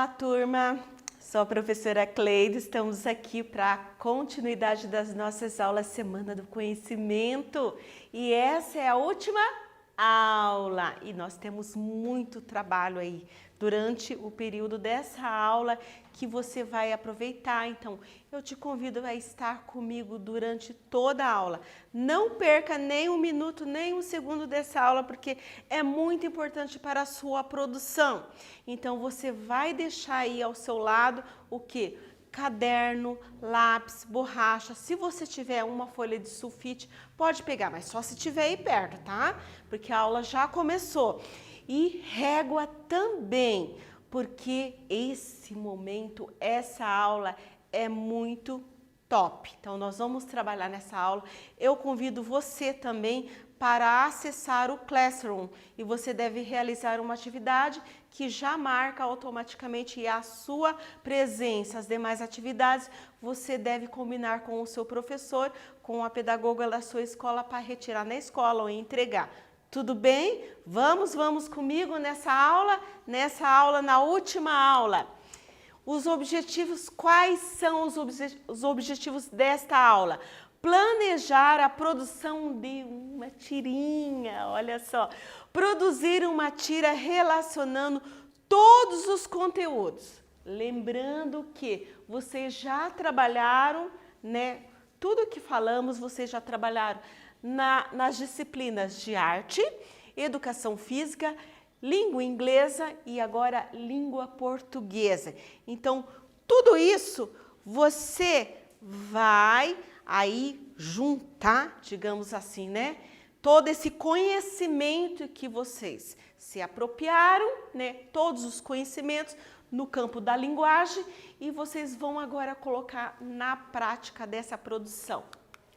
Olá, turma! Sou a professora Cleide, estamos aqui para a continuidade das nossas aulas Semana do Conhecimento e essa é a última aula e nós temos muito trabalho aí durante o período dessa aula que você vai aproveitar. Então, eu te convido a estar comigo durante toda a aula. Não perca nem um minuto, nem um segundo dessa aula, porque é muito importante para a sua produção. Então, você vai deixar aí ao seu lado o quê? Caderno, lápis, borracha. Se você tiver uma folha de sulfite, pode pegar, mas só se tiver aí perto, tá? Porque a aula já começou. E régua também, porque esse momento, essa aula é muito top. Então, nós vamos trabalhar nessa aula. Eu convido você também para acessar o Classroom e você deve realizar uma atividade que já marca automaticamente a sua presença. As demais atividades você deve combinar com o seu professor, com a pedagoga da sua escola para retirar na escola ou entregar. Tudo bem? Vamos comigo nessa aula, na última aula. Os objetivos, quais são os objetivos desta aula? Planejar a produção de uma tirinha, olha só. Produzir uma tira relacionando todos os conteúdos. Lembrando que vocês já trabalharam, né? Tudo que falamos, vocês já trabalharam nas disciplinas de arte, educação física, língua inglesa e agora língua portuguesa. Então, tudo isso você vai aí juntar, digamos assim, né? Todo esse conhecimento que vocês se apropriaram, né? Todos os conhecimentos no campo da linguagem e vocês vão agora colocar na prática dessa produção.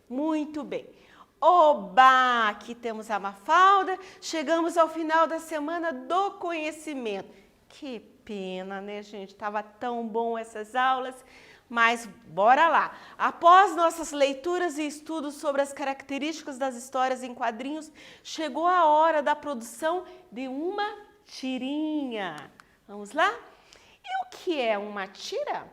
Muito bem. Oba! Aqui temos a Mafalda. Chegamos ao final da Semana do Conhecimento. Que pena, né, gente? Tava tão bom essas aulas. Mas bora lá! Após nossas leituras e estudos sobre as características das histórias em quadrinhos, chegou a hora da produção de uma tirinha. Vamos lá? E o que é uma tira?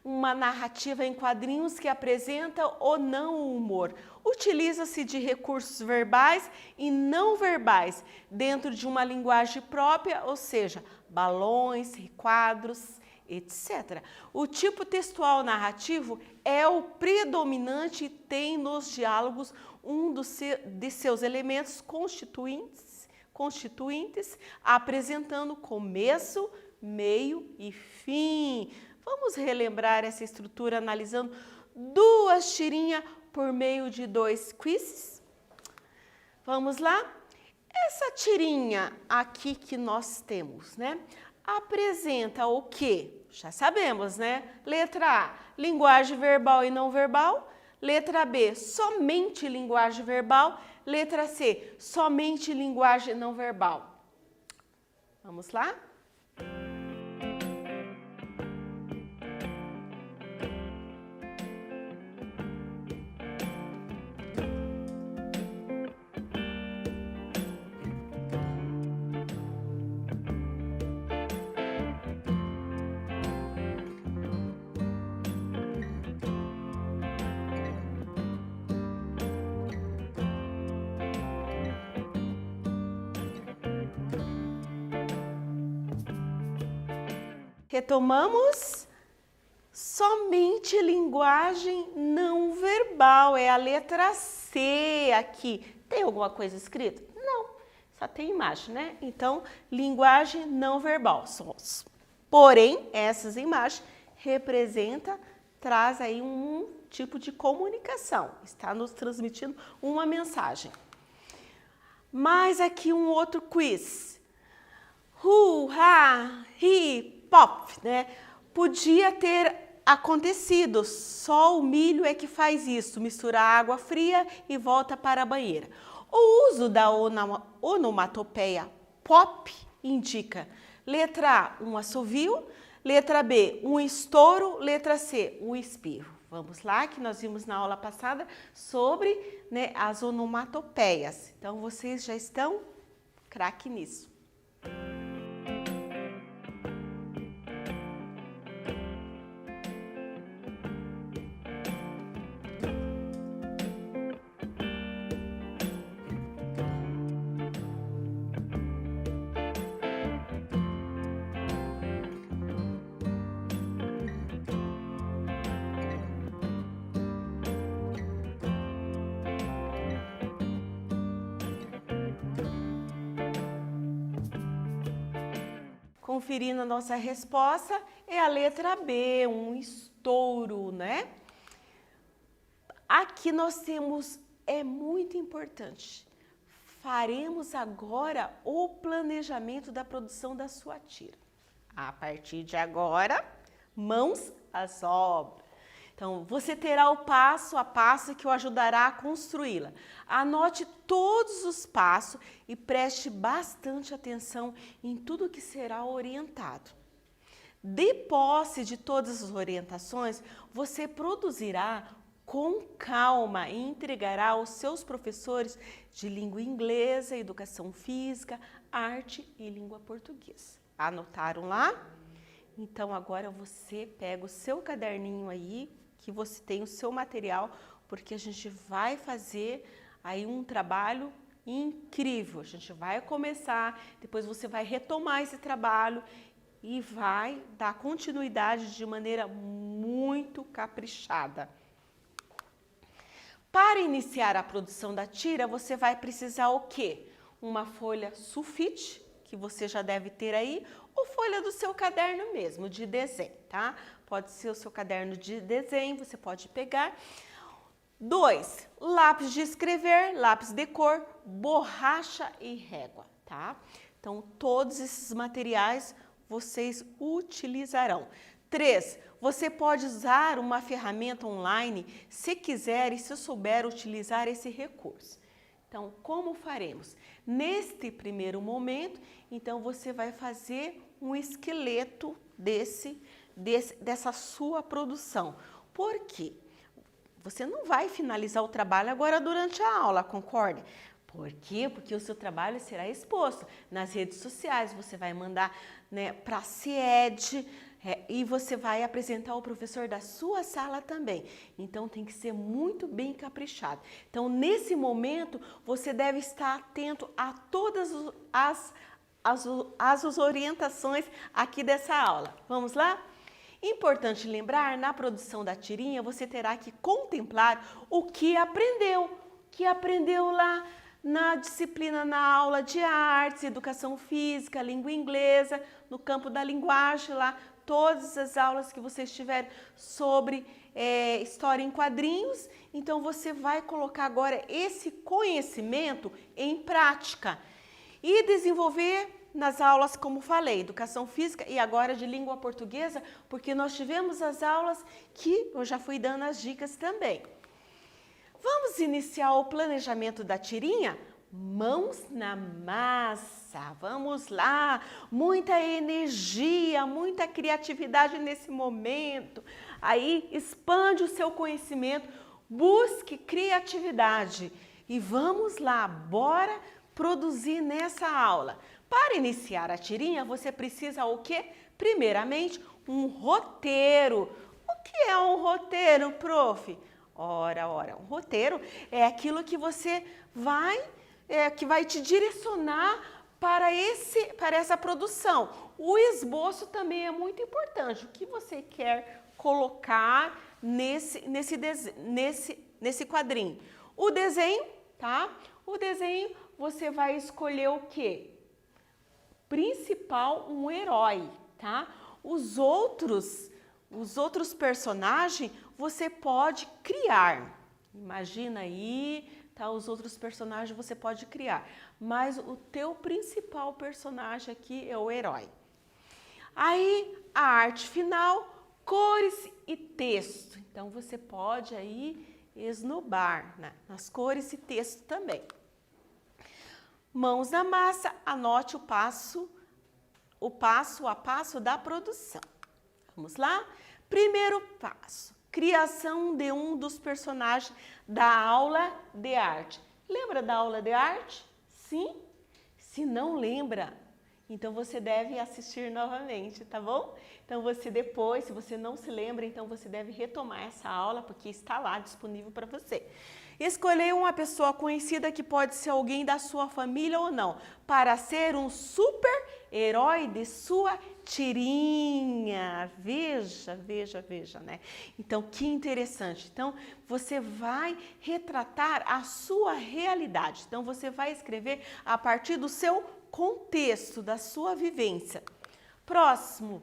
Uma narrativa em quadrinhos que apresenta ou não o humor. Utiliza-se de recursos verbais e não verbais dentro de uma linguagem própria, ou seja, balões, requadros, etc. O tipo textual narrativo é o predominante e tem nos diálogos um de seus elementos constituintes, apresentando começo, meio e fim. Vamos relembrar essa estrutura analisando duas tirinhas por meio de dois quizzes? Vamos lá? Essa tirinha aqui que nós temos, né? Apresenta o quê? Já sabemos, né? Letra A, linguagem verbal e não verbal. Letra B, somente linguagem verbal. Letra C, somente linguagem não verbal. Vamos lá? Retomamos, somente linguagem não verbal, é a letra C aqui. Tem alguma coisa escrita? Não, só tem imagem, né? Então, linguagem não verbal. Porém, essas imagens traz aí um tipo de comunicação, está nos transmitindo uma mensagem. Mais aqui um outro quiz. Hu, ha, hi, pop, né? Podia ter acontecido, só o milho é que faz isso, mistura água fria e volta para a banheira. O uso da onomatopeia pop indica letra A, um assovio, letra B, um estouro, letra C, um espirro. Vamos lá, que nós vimos na aula passada sobre, né, as onomatopeias. Então, vocês já estão craque nisso. conferindo a nossa resposta, é a letra B, um estouro, né? Aqui nós temos, é muito importante, faremos agora o planejamento da produção da sua tira. A partir de agora, mãos às obras. Então, você terá o passo a passo que o ajudará a construí-la. Anote todos os passos e preste bastante atenção em tudo que será orientado. De posse de todas as orientações, você produzirá com calma e entregará aos seus professores de língua inglesa, educação física, arte e língua portuguesa. Anotaram lá? Então agora você pega o seu caderninho aí, que você tem o seu material, porque a gente vai fazer aí um trabalho incrível. A gente vai começar, depois você vai retomar esse trabalho e vai dar continuidade de maneira muito caprichada. Para iniciar a produção da tira, você vai precisar o quê? Uma folha sulfite, que você já deve ter aí, ou folha do seu caderno mesmo, de desenho, tá? Pode ser o seu caderno de desenho, você pode pegar. 2, lápis de escrever, lápis de cor, borracha e régua, tá? Então, todos esses materiais vocês utilizarão. 3, você pode usar uma ferramenta online se quiser e se souber utilizar esse recurso. Então, como faremos? Neste primeiro momento, então você vai fazer um esqueleto dessa sua produção. Por quê? Você não vai finalizar o trabalho agora durante a aula, concorda? Por quê? Porque o seu trabalho será exposto nas redes sociais, você vai mandar, né, para a CIED, e você vai apresentar ao professor da sua sala também. Então, tem que ser muito bem caprichado. Então, nesse momento, você deve estar atento a todas as orientações aqui dessa aula. Vamos lá? Importante lembrar, na produção da tirinha, você terá que contemplar o que aprendeu lá na disciplina, na aula de artes, educação física, língua inglesa, no campo da linguagem lá, todas as aulas que vocês tiverem sobre história em quadrinhos. Então, você vai colocar agora esse conhecimento em prática e desenvolver nas aulas, como falei, educação física e agora de língua portuguesa, porque nós tivemos as aulas que eu já fui dando as dicas também. Vamos iniciar o planejamento da tirinha? Mãos na massa, vamos lá, muita energia, muita criatividade nesse momento. Aí expande o seu conhecimento, busque criatividade e vamos lá, bora produzir nessa aula. Para iniciar a tirinha, você precisa o quê? Primeiramente, um roteiro. O que é um roteiro, prof? Ora, um roteiro é aquilo que você que vai te direcionar para essa produção. O esboço também é muito importante. O que você quer colocar nesse quadrinho? O desenho, tá? O desenho você vai escolher o quê? Principal, um herói, tá? Os outros personagens você pode criar. Imagina aí, tá? Os outros personagens você pode criar, mas o teu principal personagem aqui é o herói. Aí a arte final, cores e texto. Então você pode aí esnobar, né, nas cores e texto também. Mãos na massa, anote o passo a passo da produção. Vamos lá? Primeiro passo, criação de um dos personagens da aula de arte. Lembra da aula de arte? Sim? Se não lembra, então você deve assistir novamente, tá bom? Então você depois, se você não se lembra, então você deve retomar essa aula, porque está lá disponível para você. Escolher uma pessoa conhecida, que pode ser alguém da sua família ou não, para ser um super-herói de sua tirinha. Veja, né? Então, que interessante. Então, você vai retratar a sua realidade. Então, você vai escrever a partir do seu contexto, da sua vivência. Próximo,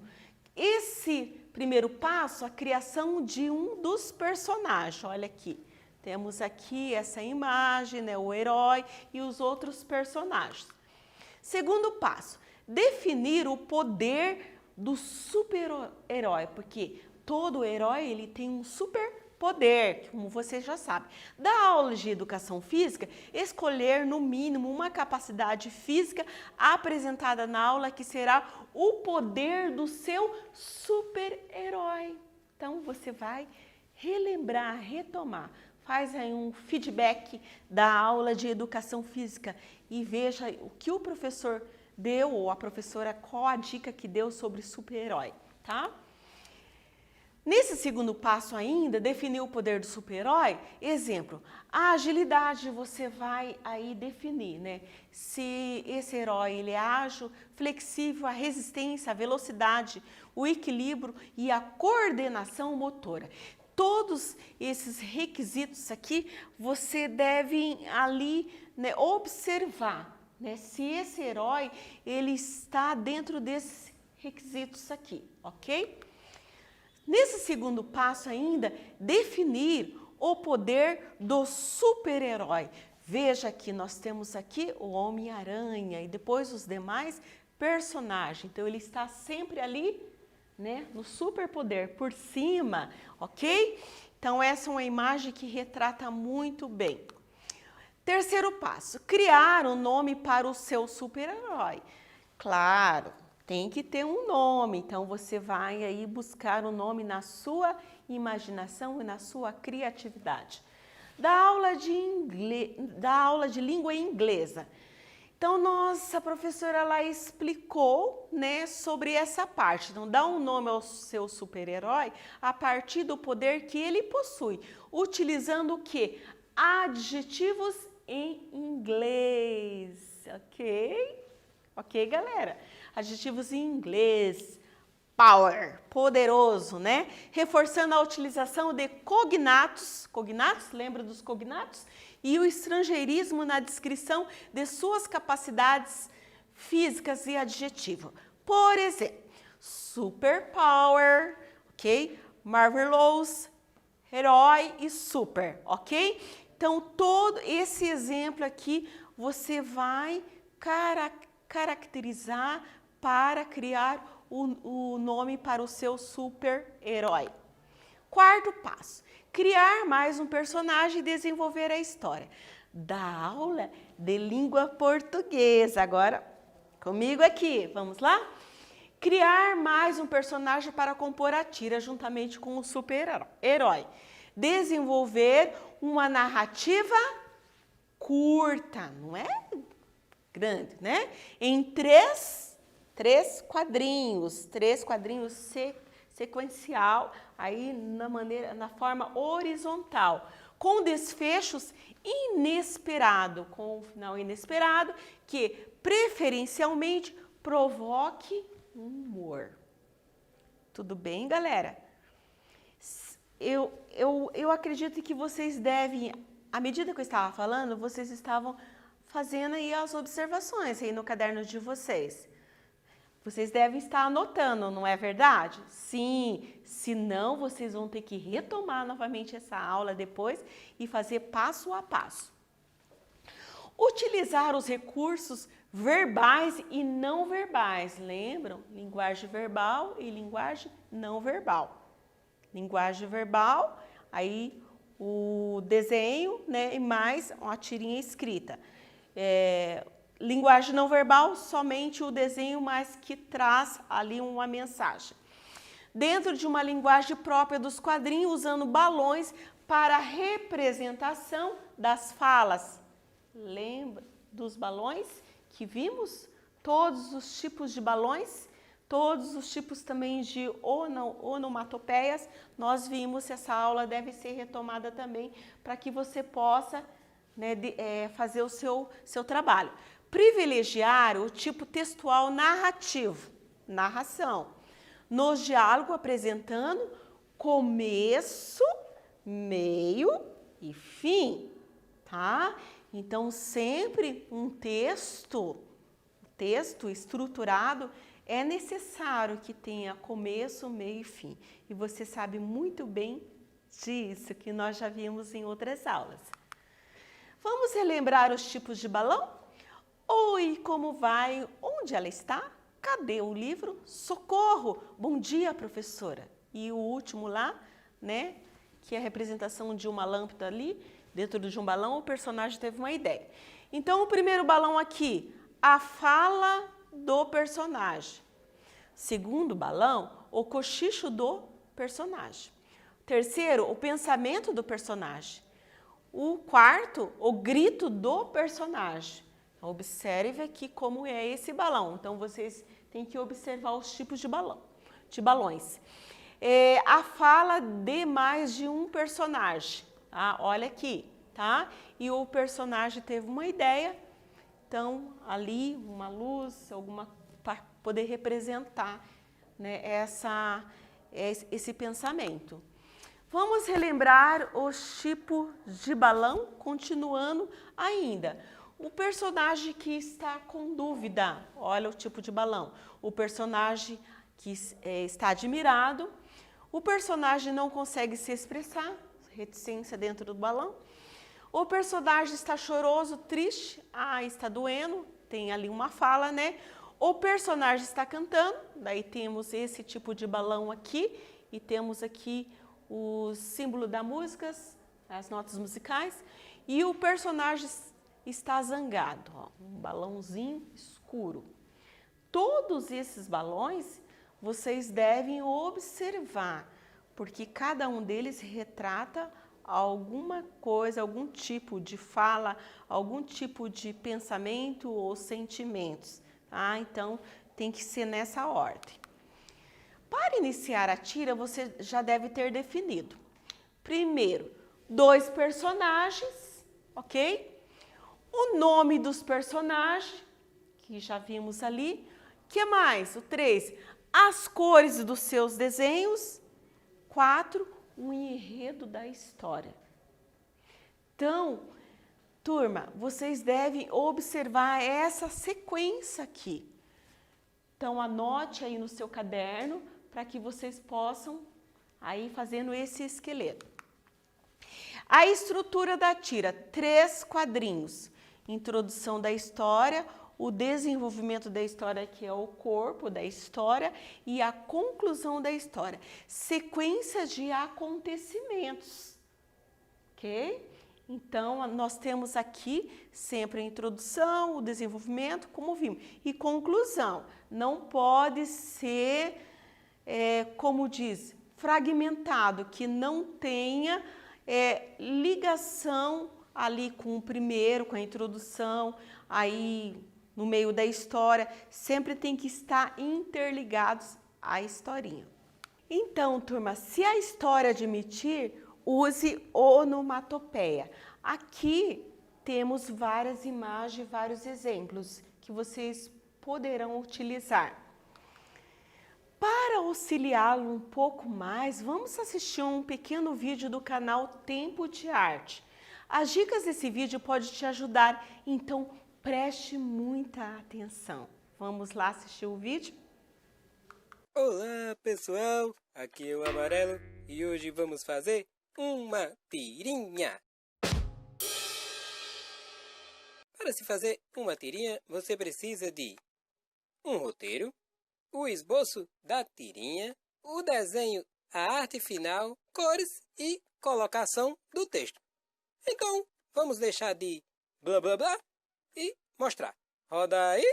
esse primeiro passo, a criação de um dos personagens. Olha aqui, temos aqui essa imagem, né, o herói e os outros personagens. Segundo passo, definir o poder do super-herói, porque todo herói ele tem um superpoder, como você já sabe. Da aula de educação física, escolher no mínimo uma capacidade física apresentada na aula que será o poder do seu super-herói. Então você vai relembrar, retomar. Faz aí um feedback da aula de educação física e veja o que o professor deu ou a professora, qual a dica que deu sobre super-herói, tá? Nesse segundo passo ainda, definir o poder do super-herói, exemplo, a agilidade você vai aí definir, né? Se esse herói ele é ágil, flexível, a resistência, a velocidade, o equilíbrio e a coordenação motora. Todos esses requisitos aqui você deve ali, né, observar, né, se esse herói ele está dentro desses requisitos aqui, ok? Nesse segundo passo ainda, definir o poder do super-herói. Veja que nós temos aqui o Homem-Aranha e depois os demais personagens. Então ele está sempre ali, né, no superpoder, por cima, ok? Então essa é uma imagem que retrata muito bem. Terceiro passo, criar um nome para o seu super-herói. Claro, tem que ter um nome, então você vai aí buscar um nome na sua imaginação e na sua criatividade. Da aula de língua inglesa. Então, nossa professora ela explicou, né, sobre essa parte. Então, dá um nome ao seu super-herói a partir do poder que ele possui, utilizando o quê? Adjetivos em inglês, ok? Ok, galera? Adjetivos em inglês. Power, poderoso, né? Reforçando a utilização de cognatos, lembra dos cognatos? E o estrangeirismo na descrição de suas capacidades físicas e adjetivo. Por exemplo, superpower, ok? Marvelous, herói e super, ok? Então, todo esse exemplo aqui você vai caracterizar para criar o nome para o seu super-herói. Quarto passo, criar mais um personagem e desenvolver a história. Da aula de língua portuguesa. Agora, comigo aqui, vamos lá? Criar mais um personagem para compor a tira juntamente com o super-herói. Desenvolver uma narrativa curta, não é grande, né? Em três quadrinhos sequencial, aí na forma horizontal, com desfechos inesperado, com um final inesperado que preferencialmente provoque humor. Tudo bem, galera? Eu acredito que vocês devem, à medida que eu estava falando, vocês estavam fazendo aí as observações aí no caderno de vocês. Vocês devem estar anotando, não é verdade? Sim, senão vocês vão ter que retomar novamente essa aula depois e fazer passo a passo. Utilizar os recursos verbais e não verbais, lembram? Linguagem verbal e linguagem não verbal. Linguagem verbal, aí o desenho, né, e mais uma tirinha escrita. Linguagem não verbal, somente o desenho, mas que traz ali uma mensagem. Dentro de uma linguagem própria dos quadrinhos, usando balões para a representação das falas. Lembra dos balões que vimos? Todos os tipos de balões, todos os tipos também de onomatopeias, nós vimos. Essa aula deve ser retomada também para que você possa, né, fazer o seu trabalho. Privilegiar o tipo textual narrativo, narração, no diálogo apresentando começo, meio e fim, tá? Então, sempre um texto estruturado é necessário que tenha começo, meio e fim. E você sabe muito bem disso, que nós já vimos em outras aulas. Vamos relembrar os tipos de balão? Oi, como vai? Onde ela está? Cadê o livro? Socorro! Bom dia, professora! E o último lá, né, que é a representação de uma lâmpada ali, dentro de um balão, o personagem teve uma ideia. Então, o primeiro balão aqui, a fala do personagem. Segundo balão, o cochicho do personagem. Terceiro, o pensamento do personagem. O quarto, o grito do personagem. Observe aqui como é esse balão. Então, vocês têm que observar os tipos de balões. A fala de mais de um personagem. Tá? Olha aqui, tá? E o personagem teve uma ideia. Então, ali, uma luz, alguma para poder representar, né, esse pensamento. Vamos relembrar os tipos de balão, continuando ainda. O personagem que está com dúvida, olha o tipo de balão. O personagem que está admirado, o personagem não consegue se expressar, reticência dentro do balão. O personagem está choroso, triste, está doendo, tem ali uma fala, né? O personagem está cantando, daí temos esse tipo de balão aqui e temos aqui o símbolo da música, as notas musicais, e o personagem está zangado, ó, um balãozinho escuro. Todos esses balões vocês devem observar, porque cada um deles retrata alguma coisa, algum tipo de fala, algum tipo de pensamento ou sentimentos. Tá? Então, tem que ser nessa ordem. Para iniciar a tira, você já deve ter definido. Primeiro, 2 personagens, ok? O nome dos personagens, que já vimos ali. O que mais? O 3, as cores dos seus desenhos. 4, o enredo da história. Então, turma, vocês devem observar essa sequência aqui. Então, anote aí no seu caderno para que vocês possam aí fazendo esse esqueleto. A estrutura da tira, 3 quadrinhos. Introdução da história, o desenvolvimento da história, que é o corpo da história, e a conclusão da história. Sequência de acontecimentos, ok? Então, nós temos aqui sempre a introdução, o desenvolvimento, como vimos, e conclusão. Não pode ser, como diz, fragmentado, que não tenha ligação ali com o primeiro, com a introdução, aí no meio da história, sempre tem que estar interligados à historinha. Então, turma, se a história admitir, use onomatopeia. Aqui temos várias imagens, vários exemplos que vocês poderão utilizar. Para auxiliá-lo um pouco mais, vamos assistir um pequeno vídeo do canal Tempo de Arte. As dicas desse vídeo podem te ajudar, então preste muita atenção. Vamos lá assistir o vídeo? Olá pessoal, aqui é o Amarelo e hoje vamos fazer uma tirinha. Para se fazer uma tirinha, você precisa de um roteiro, o esboço da tirinha, o desenho, a arte final, cores e colocação do texto. Então, vamos deixar de blá blá blá e mostrar. Roda aí!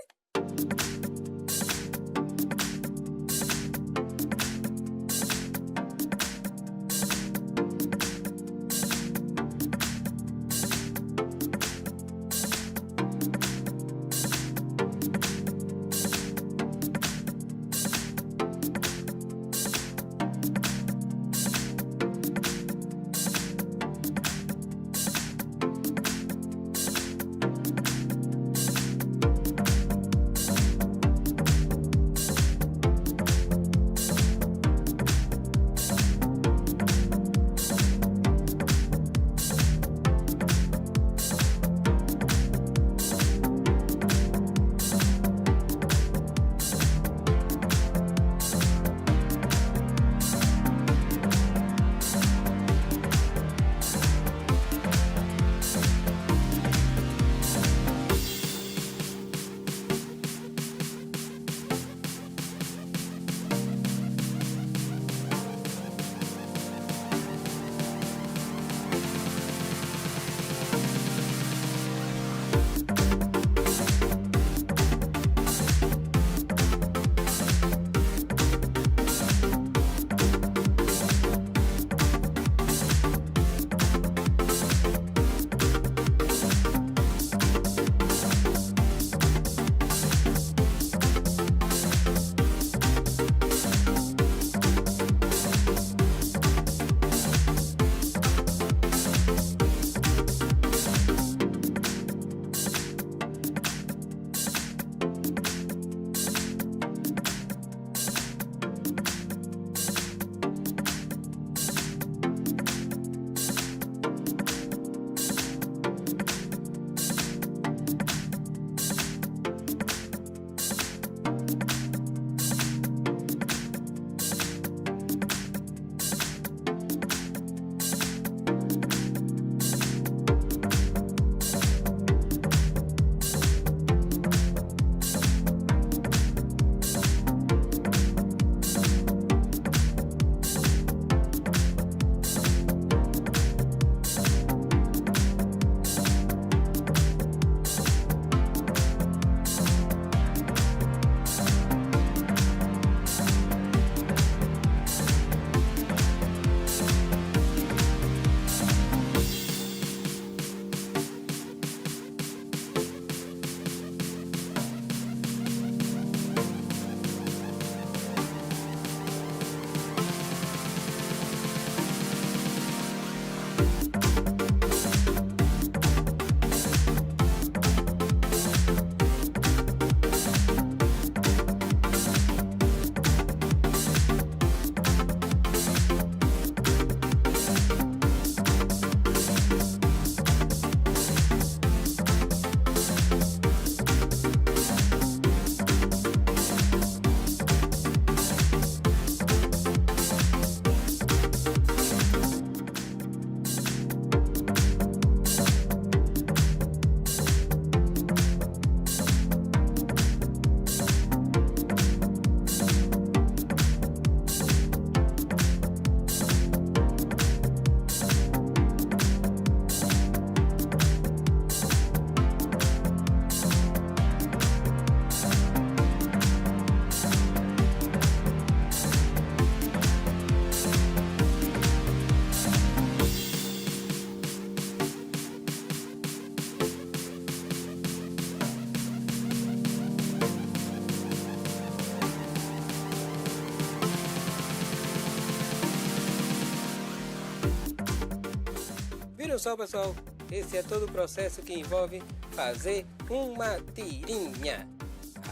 só, pessoal, esse é todo o processo que envolve fazer uma tirinha.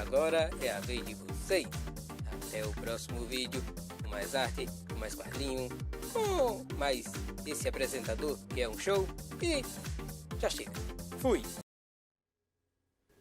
Agora é a vez de vocês. Até o próximo vídeo, com mais arte, com mais quadrinho, com mais esse apresentador que é um show. E já chega. Fui!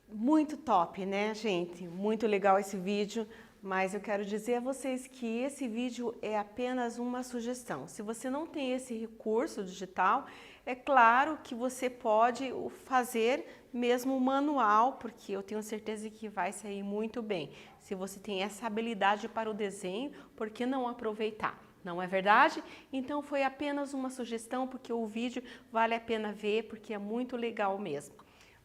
Muito top, né, gente? Muito legal esse vídeo, mas eu quero dizer a vocês que esse vídeo é apenas uma sugestão. Se você não tem esse recurso digital, é claro que você pode fazer mesmo manual, porque eu tenho certeza que vai sair muito bem. Se você tem essa habilidade para o desenho, por que não aproveitar? Não é verdade? Então foi apenas uma sugestão, porque o vídeo vale a pena ver, porque é muito legal mesmo.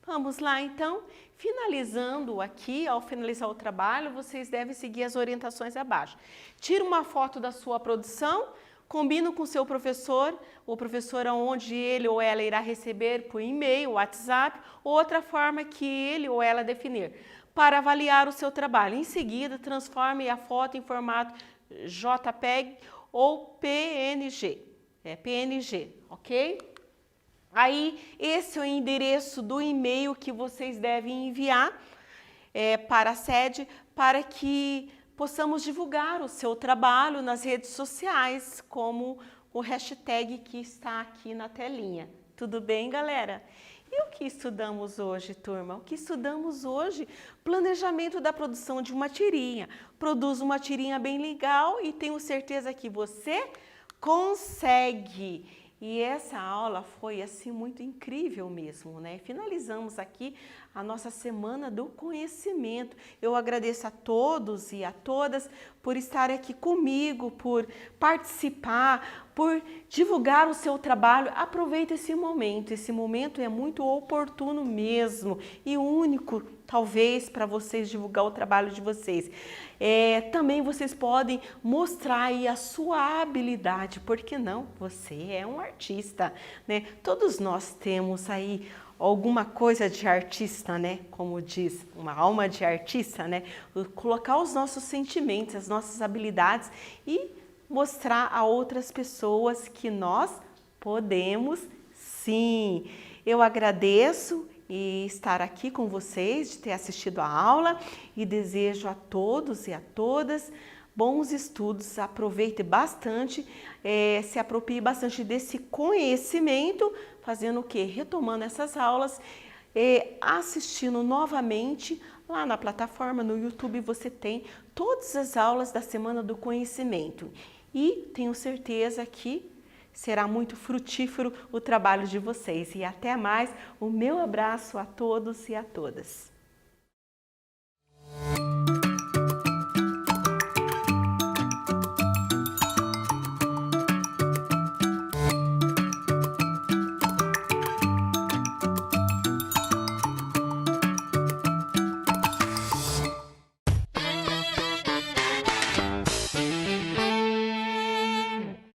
Vamos lá então, finalizando aqui, ao finalizar o trabalho, vocês devem seguir as orientações abaixo. Tira uma foto da sua produção, combina com o seu professor, o professor aonde ele ou ela irá receber por e-mail, WhatsApp, ou outra forma que ele ou ela definir, para avaliar o seu trabalho. Em seguida, transforme a foto em formato JPEG ou PNG, PNG, ok? Aí, esse é o endereço do e-mail que vocês devem enviar para a sede, para que possamos divulgar o seu trabalho nas redes sociais, como o hashtag que está aqui na telinha. Tudo bem, galera? E o que estudamos hoje, turma? O que estudamos hoje? Planejamento da produção de uma tirinha. Produz uma tirinha bem legal e tenho certeza que você consegue. E essa aula foi assim muito incrível mesmo, né? Finalizamos aqui a nossa semana do conhecimento. Eu agradeço a todos e a todas por estar aqui comigo, por participar, por divulgar o seu trabalho. Aproveite esse momento é muito oportuno mesmo e único, talvez, para vocês divulgar o trabalho de vocês. Também vocês podem mostrar aí a sua habilidade, porque não? Você é um artista, né? Todos nós temos aí alguma coisa de artista, né? Como diz, uma alma de artista, né? Colocar os nossos sentimentos, as nossas habilidades e mostrar a outras pessoas que nós podemos sim. Eu agradeço e estar aqui com vocês, de ter assistido a aula e desejo a todos e a todas bons estudos, aproveite bastante, se aproprie bastante desse conhecimento, fazendo o quê? Retomando essas aulas, assistindo novamente lá na plataforma, no YouTube você tem todas as aulas da Semana do Conhecimento e tenho certeza que será muito frutífero o trabalho de vocês. E até mais, o meu abraço a todos e a todas.